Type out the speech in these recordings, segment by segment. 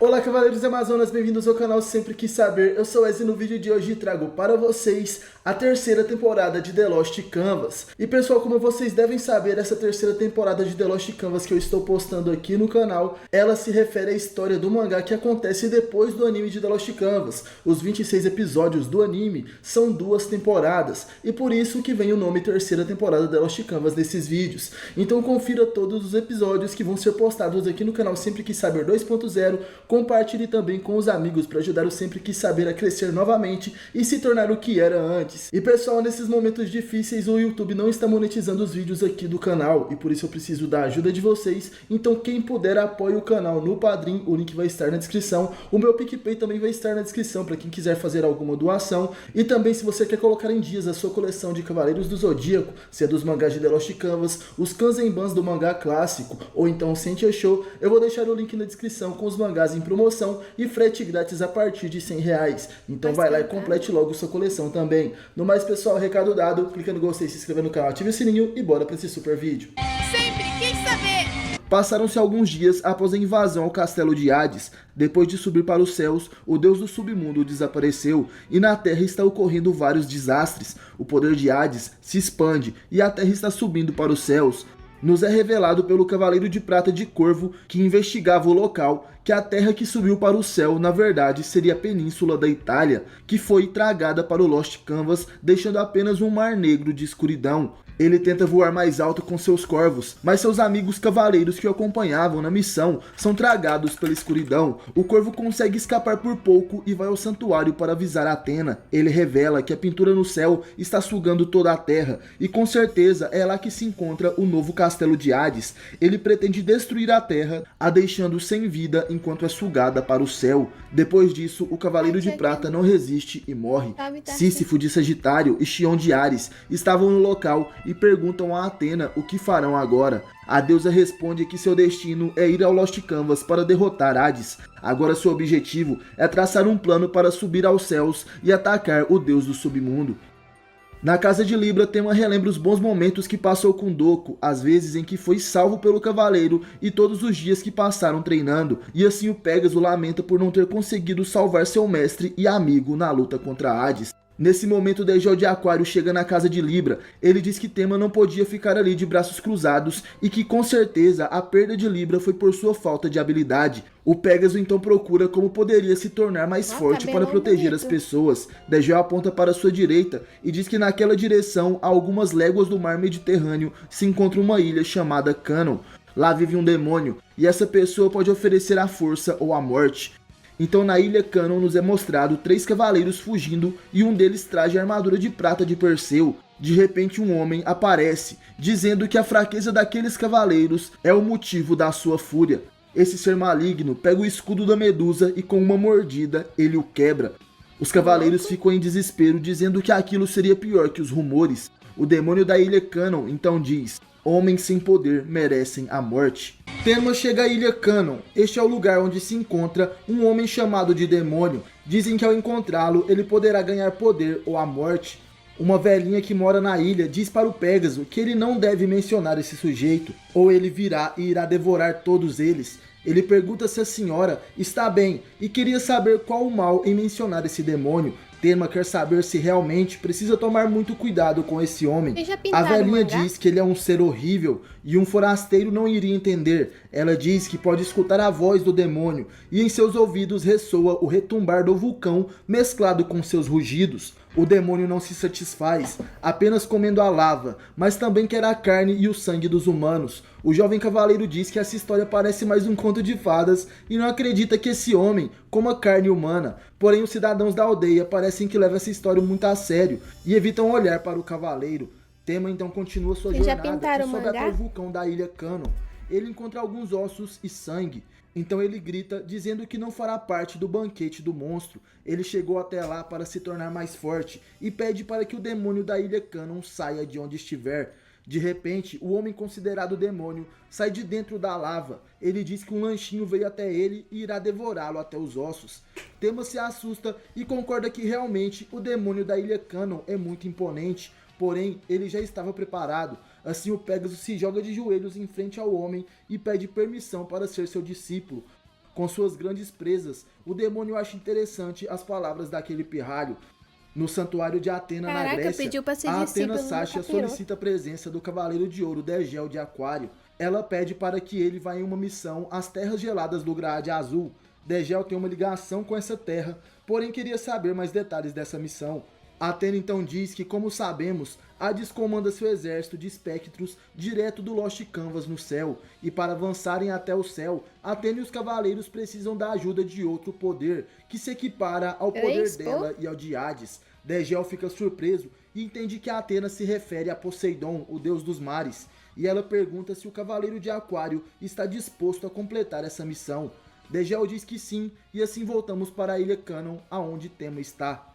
Olá, Cavaleiros Amazonas, bem-vindos ao canal Sempre Quis Saber. Eu sou o Wesley e no vídeo de hoje trago para vocês a terceira temporada de The Lost Canvas. E pessoal, como vocês devem saber, essa terceira temporada de The Lost Canvas que eu estou postando aqui no canal, ela se refere à história do mangá que acontece depois do anime de The Lost Canvas. Os 26 episódios do anime são 2 temporadas, e por isso que vem o nome terceira temporada de The Lost Canvas nesses vídeos. Então confira todos os episódios que vão ser postados aqui no canal Sempre Quis Saber 2.0, compartilhe também com os amigos para ajudar o Sempre Quis Saber a crescer novamente e se tornar o que era antes. E pessoal, nesses momentos difíceis o YouTube não está monetizando os vídeos aqui do canal e por isso eu preciso da ajuda de vocês. Então quem puder apoie o canal no Padrim, o link vai estar na descrição. O meu PicPay também vai estar na descrição para quem quiser fazer alguma doação. E também se você quer colocar em dias a sua coleção de Cavaleiros do Zodíaco, se é dos mangás de The Lost Canvas, os Kanzenbans do mangá clássico ou então o Sentia Show, eu vou deixar o link na descrição com os mangás em promoção e frete grátis a partir de R$100. Então vai lá e complete logo sua coleção também. No mais pessoal, recado dado, clica no gostei, se inscreva no canal, ative o sininho e bora pra esse super vídeo. Sempre quis saber! Passaram-se alguns dias após a invasão ao castelo de Hades. Depois de subir para os céus, o deus do submundo desapareceu e na Terra está ocorrendo vários desastres. O poder de Hades se expande e a Terra está subindo para os céus. Nos é revelado pelo Cavaleiro de Prata de Corvo, que investigava o local, que a terra que subiu para o céu, na verdade, seria a península da Itália, que foi tragada para o Lost Canvas, deixando apenas um mar negro de escuridão. Ele tenta voar mais alto com seus corvos, mas seus amigos cavaleiros que o acompanhavam na missão são tragados pela escuridão. O corvo consegue escapar por pouco e vai ao santuário para avisar Athena. Ele revela que a pintura no céu está sugando toda a terra, e com certeza é lá que se encontra o novo castelo de Hades. Ele pretende destruir a terra, a deixando sem vida enquanto é sugada para o céu. Depois disso, o Cavaleiro de Prata não resiste e morre. Sísifo de Sagitário e Xion de Ares estavam no local e perguntam a Athena o que farão agora. A deusa responde que seu destino é ir ao Lost Canvas para derrotar Hades. Agora seu objetivo é traçar um plano para subir aos céus e atacar o deus do submundo. Na casa de Libra, Tema relembra os bons momentos que passou com Doku, as vezes em que foi salvo pelo cavaleiro e todos os dias que passaram treinando, e assim o Pégaso lamenta por não ter conseguido salvar seu mestre e amigo na luta contra Hades. Nesse momento, Degel de Aquário chega na casa de Libra. Ele diz que Tema não podia ficar ali de braços cruzados e que com certeza a perda de Libra foi por sua falta de habilidade. O Pégaso então procura como poderia se tornar mais forte para proteger as pessoas. Degel aponta para sua direita e diz que naquela direção, a algumas léguas do mar Mediterrâneo, se encontra uma ilha chamada Canon. Lá vive um demônio e essa pessoa pode oferecer a força ou a morte. Então na ilha Canon nos é mostrado 3 cavaleiros fugindo e um deles traz a armadura de prata de Perseu. De repente um homem aparece, dizendo que a fraqueza daqueles cavaleiros é o motivo da sua fúria. Esse ser maligno pega o escudo da Medusa e com uma mordida ele o quebra. Os cavaleiros ficam em desespero, dizendo que aquilo seria pior que os rumores. O demônio da ilha Canon então diz: homens sem poder merecem a morte. Tema chega à ilha Canon. Este é o lugar onde se encontra um homem chamado de Demônio. Dizem que ao encontrá-lo, ele poderá ganhar poder ou a morte. Uma velhinha que mora na ilha diz para o Pégaso que ele não deve mencionar esse sujeito, ou ele virá e irá devorar todos eles. Ele pergunta se a senhora está bem e queria saber qual o mal em mencionar esse demônio. Tema quer saber se realmente precisa tomar muito cuidado com esse homem. A velhinha diz que ele é um ser horrível e um forasteiro não iria entender. Ela diz que pode escutar a voz do demônio e em seus ouvidos ressoa o retumbar do vulcão mesclado com seus rugidos. O demônio não se satisfaz apenas comendo a lava, mas também quer a carne e o sangue dos humanos. O jovem cavaleiro diz que essa história parece mais um conto de fadas e não acredita que esse homem coma carne humana. Porém, os cidadãos da aldeia parecem que levam essa história muito a sério e evitam olhar para o cavaleiro. Tema então continua sua jornada e sobe até o vulcão da ilha Canon. Ele encontra alguns ossos e sangue. Então ele grita, dizendo que não fará parte do banquete do monstro. Ele chegou até lá para se tornar mais forte e pede para que o demônio da ilha Canon saia de onde estiver. De repente, o homem considerado demônio sai de dentro da lava. Ele diz que um lanchinho veio até ele e irá devorá-lo até os ossos. Tema se assusta e concorda que realmente o demônio da ilha Canon é muito imponente. Porém, ele já estava preparado. Assim o Pégaso se joga de joelhos em frente ao homem e pede permissão para ser seu discípulo. Com suas grandes presas, o demônio acha interessante as palavras daquele pirralho. No santuário de Atena, na Grécia, pediu pra ser a Atena discípulo do Sátia capiroto. solicita a presença do Cavaleiro de Ouro Degel de Aquário. Ela pede para que ele vá em uma missão às terras geladas do Grade Azul. Degel tem uma ligação com essa terra, porém queria saber mais detalhes dessa missão. Atena então diz que, como sabemos, Hades comanda seu exército de espectros direto do Lost Canvas no céu, e para avançarem até o céu, Atena e os cavaleiros precisam da ajuda de outro poder, que se equipara ao poder dela e ao de Hades. Degel fica surpreso e entende que Atena se refere a Poseidon, o deus dos mares, e ela pergunta se o Cavaleiro de Aquário está disposto a completar essa missão. Degel diz que sim, e assim voltamos para a Ilha Canon, aonde Tema está.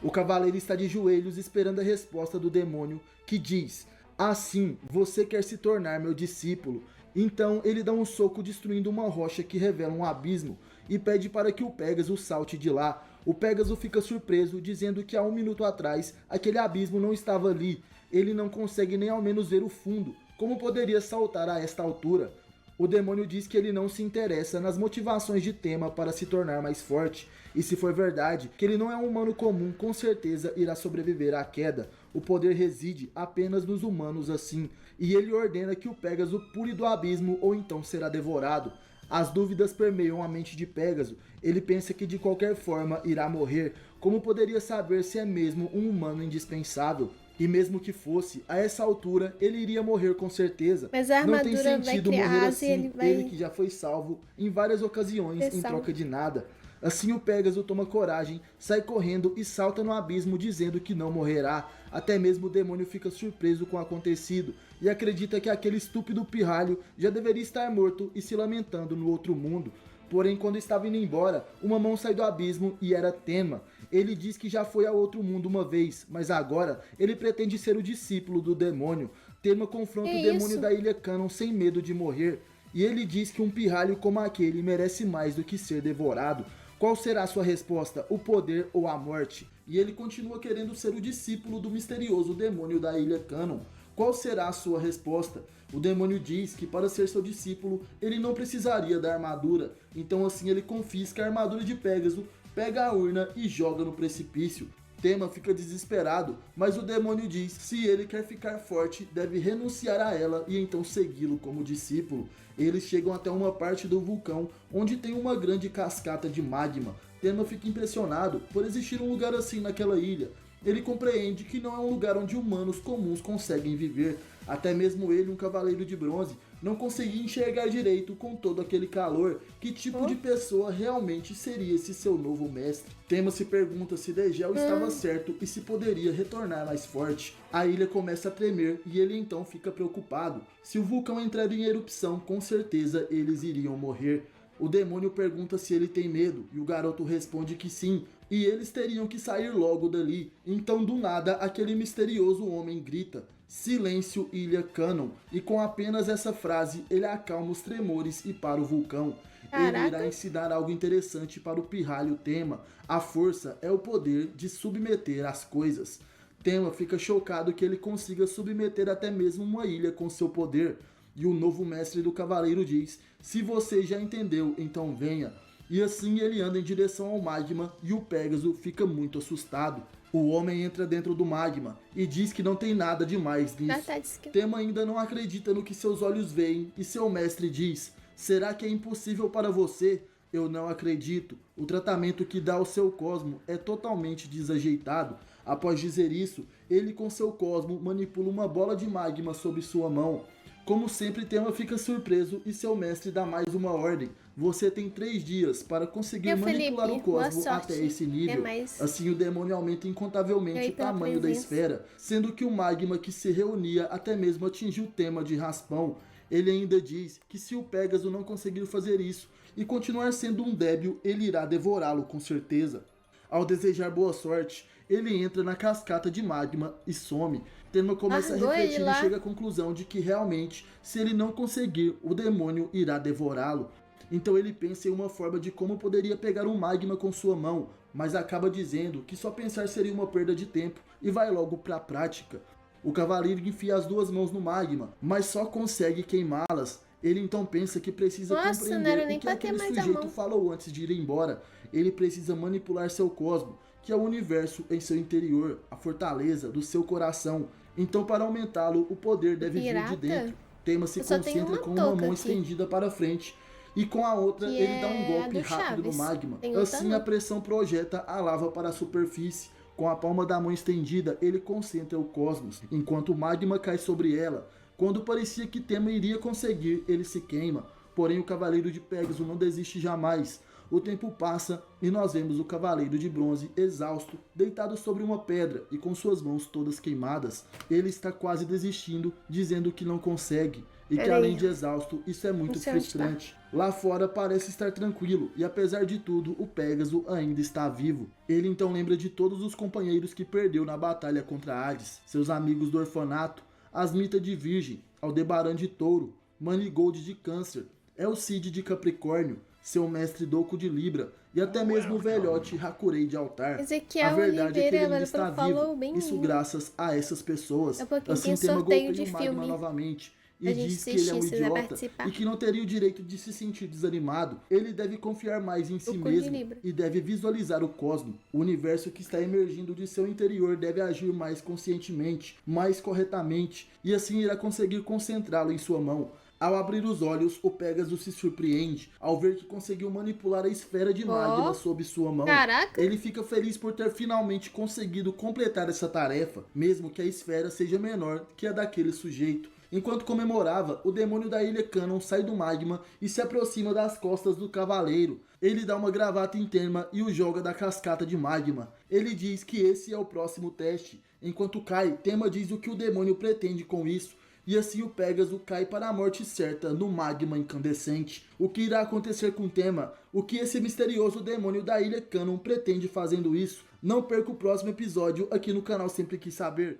O cavaleiro está de joelhos esperando a resposta do demônio, que diz: assim, você quer se tornar meu discípulo? Então ele dá um soco destruindo uma rocha que revela um abismo e pede para que o Pégaso salte de lá. O Pégaso fica surpreso, dizendo que há 1 minuto atrás aquele abismo não estava ali. Ele não consegue nem ao menos ver o fundo. Como poderia saltar a esta altura? O demônio diz que ele não se interessa nas motivações de Tema para se tornar mais forte, e se for verdade que ele não é um humano comum, com certeza irá sobreviver à queda. O poder reside apenas nos humanos assim, e ele ordena que o Pégaso pule do abismo ou então será devorado. As dúvidas permeiam a mente de Pégaso. Ele pensa que de qualquer forma irá morrer. Como poderia saber se é mesmo um humano indispensável? E mesmo que fosse, a essa altura, ele iria morrer com certeza. Mas a armadura não tem sentido vai criar morrer asa e assim, ele ele que já foi salvo em várias ocasiões em troca de nada. Assim o Pégaso toma coragem, sai correndo e salta no abismo dizendo que não morrerá. Até mesmo o demônio fica surpreso com o acontecido e acredita que aquele estúpido pirralho já deveria estar morto e se lamentando no outro mundo. Porém, quando estava indo embora, uma mão sai do abismo e era Tema. Ele diz que já foi ao outro mundo uma vez, mas agora ele pretende ser o discípulo do demônio. Tema confronta o demônio da Ilha Canon sem medo de morrer, e ele diz que um pirralho como aquele merece mais do que ser devorado. Qual será a sua resposta? O poder ou a morte? E ele continua querendo ser o discípulo do misterioso demônio da Ilha Canon. Qual será a sua resposta? O demônio diz que para ser seu discípulo, ele não precisaria da armadura. Então assim ele confisca a armadura de Pégaso, pega a urna e joga no precipício. Tema fica desesperado, mas o demônio diz que se ele quer ficar forte, deve renunciar a ela e então segui-lo como discípulo. Eles chegam até uma parte do vulcão, onde tem uma grande cascata de magma. Tema fica impressionado por existir um lugar assim naquela ilha. Ele compreende que não é um lugar onde humanos comuns conseguem viver. Até mesmo ele, um cavaleiro de bronze, não conseguia enxergar direito com todo aquele calor. Que tipo de pessoa realmente seria esse seu novo mestre? Tema se pergunta se Degel estava certo e se poderia retornar mais forte. A ilha começa a tremer e ele então fica preocupado. Se o vulcão entrar em erupção, com certeza eles iriam morrer. O demônio pergunta se ele tem medo, e o garoto responde que sim, e eles teriam que sair logo dali. Então do nada, aquele misterioso homem grita: silêncio, Ilha Canon, e com apenas essa frase, ele acalma os tremores e para o vulcão. Ele irá ensinar algo interessante para o pirralho Tema. A força é o poder de submeter as coisas. Tema fica chocado que ele consiga submeter até mesmo uma ilha com seu poder. E o novo mestre do cavaleiro diz: se você já entendeu, então venha. E assim ele anda em direção ao magma e o Pégaso fica muito assustado. O homem entra dentro do magma e diz que não tem nada demais nisso. Tema ainda não acredita no que seus olhos veem e seu mestre diz: será que é impossível para você? Eu não acredito. O tratamento que dá ao seu cosmo é totalmente desajeitado. Após dizer isso, ele com seu cosmo manipula uma bola de magma sob sua mão. Como sempre, Tema fica surpreso e seu mestre dá mais uma ordem. Você tem 3 dias para conseguir manipular o cosmo até esse nível. Assim o demônio aumenta incontavelmente o tamanho da esfera, sendo que o magma que se reunia até mesmo atingiu Tema de raspão. Ele ainda diz que se o Pégaso não conseguir fazer isso e continuar sendo um débil, ele irá devorá-lo com certeza. Ao desejar boa sorte, ele entra na cascata de magma e some. Tema começa a refletir e chega à conclusão de que realmente, se ele não conseguir, o demônio irá devorá-lo. Então ele pensa em uma forma de como poderia pegar um magma com sua mão, mas acaba dizendo que só pensar seria uma perda de tempo e vai logo para a prática. O cavaleiro enfia as 2 mãos no magma, mas só consegue queimá-las. Ele então pensa que precisa Nossa, não era compreender nem o que pra ter aquele mais a sujeito mão. falou antes de ir embora. Ele precisa manipular seu cosmo, que é o universo em seu interior, a fortaleza do seu coração. Então, para aumentá-lo, o poder deve vir de Pirata? dentro. Tema se Eu só tenho concentra uma com uma touca mão aqui. estendida para frente e com a outra Que ele dá um é a golpe do rápido no Chaves. magma. Tem outra Assim não. a pressão projeta a lava para a superfície. Com a palma da mão estendida, ele concentra o cosmos, enquanto o magma cai sobre ela. Quando parecia que Tema iria conseguir, ele se queima. Porém, o Cavaleiro de Pégaso não desiste jamais. O tempo passa e nós vemos o Cavaleiro de Bronze exausto, deitado sobre uma pedra e com suas mãos todas queimadas. Ele está quase desistindo, dizendo que não consegue e que além de exausto, isso é muito frustrante. Lá fora parece estar tranquilo e apesar de tudo, o Pégaso ainda está vivo. Ele então lembra de todos os companheiros que perdeu na batalha contra Hades, seus amigos do orfanato, Asmita de Virgem, Aldebaran de Touro, Manigold de Câncer, Elcide de Capricórnio, seu mestre Doco de Libra e até mesmo o velhote Hakurei de Altar. Ezequiel A verdade é que ele Oliveira, ainda está falou vivo, bem isso lindo. graças a essas pessoas. Daqui a pouquinho Assim tem Tema sorteio golpeia de o magma filme novamente e pra gente diz que ele é um assistir, se quiser idiota participar. e que não teria o direito de se sentir desanimado. Ele deve confiar mais em si Doco de mesmo Libra. e deve visualizar o cosmo. O universo que está emergindo de seu interior deve agir mais conscientemente, mais corretamente, e assim irá conseguir concentrá-lo em sua mão. Ao abrir os olhos, o Pégaso se surpreende ao ver que conseguiu manipular a esfera de magma sob sua mão. Caraca! Ele fica feliz por ter finalmente conseguido completar essa tarefa, mesmo que a esfera seja menor que a daquele sujeito. Enquanto comemorava, o demônio da ilha Canon sai do magma e se aproxima das costas do cavaleiro. Ele dá uma gravata em Tema e o joga da cascata de magma. Ele diz que esse é o próximo teste. Enquanto cai, Tema diz o que o demônio pretende com isso. E assim o Pégaso cai para a morte certa no magma incandescente. O que irá acontecer com Tema? O que esse misterioso demônio da ilha Canon pretende fazendo isso? Não perca o próximo episódio aqui no canal Sempre Quis Saber.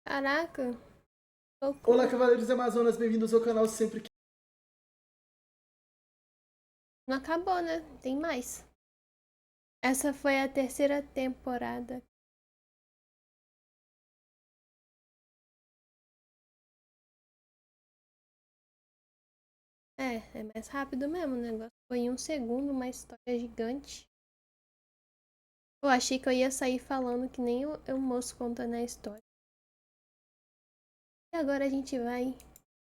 Caraca! Olá, Cavaleiros Amazonas, bem-vindos ao canal Sempre Quis. Não acabou, né? Tem mais. Essa foi a terceira temporada. É mais rápido mesmo o negócio. Foi em 1 segundo, uma história gigante. Eu achei que eu ia sair falando que nem o moço contando a história. E agora a gente vai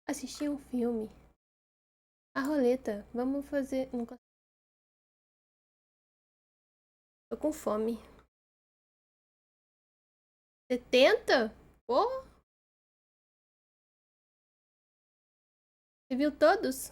assistir um filme. A roleta. Vamos fazer... Não consigo. Tô com fome. 70? Porra! Você viu todos?